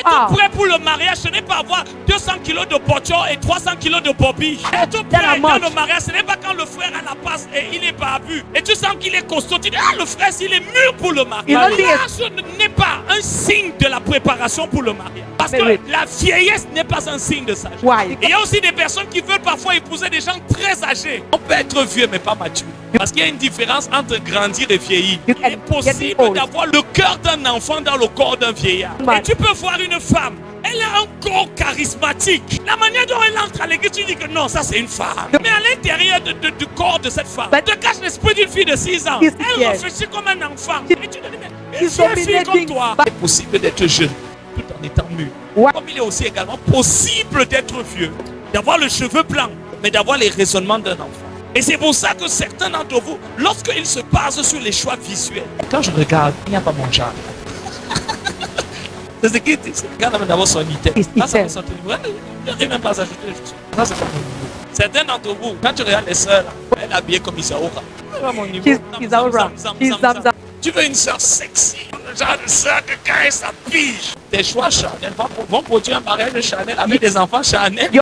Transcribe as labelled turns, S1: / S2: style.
S1: Être prêt pour le mariage, ce n'est pas avoir 200 kilos de pocho et 300 kilos de bobby. Être prêt dans le mariage, ce n'est pas quand le frère a la passe et il est barbu. Et tu sens qu'il est costaud. Tu dis, ah, le frère, s'il est mûr pour le mariage. Ce n'est pas un signe de la préparation pour le mariage. Parce que la vieillesse n'est pas un signe de sagesse. Et il y a aussi des personnes qui veulent parfois épouser des gens très âgés. On peut être vieux, mais pas mature. Parce qu'il y a une différence entre grandir et vieillir. Il est possible d'avoir le cœur d'un enfant dans le corps d'un vieillard. Et tu peux voir une femme, elle a un corps charismatique. La manière dont elle entre à l'église, tu dis que non, ça c'est une femme. Mais à l'intérieur du corps de cette femme, te cache l'esprit d'une fille de 6 ans. Elle réfléchit comme un enfant. Et tu te dis, mais une fille comme toi. C'est possible d'être jeune tout en étant mûr. Comme il est aussi également possible d'être vieux, d'avoir le cheveu blanc, mais d'avoir les raisonnements d'un enfant. Et c'est pour ça que certains d'entre vous, lorsqu'ils se basent sur les choix visuels, quand je regarde, il n'y a pas mon genre. C'est ce qui dit. Regarde d'abord son item. Là, ça va sortir. Je n'arrive même pas à ajouter les choses. Ça, c'est pas mon niveau. Certains d'entre vous, quand tu regardes les sœurs, elle est habillée comme Isaura. C'est pas mon niveau. Tu veux une sœur sexy. Le genre de sœur que quand elle s'habille, tes choix Chanel vont produire un mariage de Chanel avec des enfants Chanel.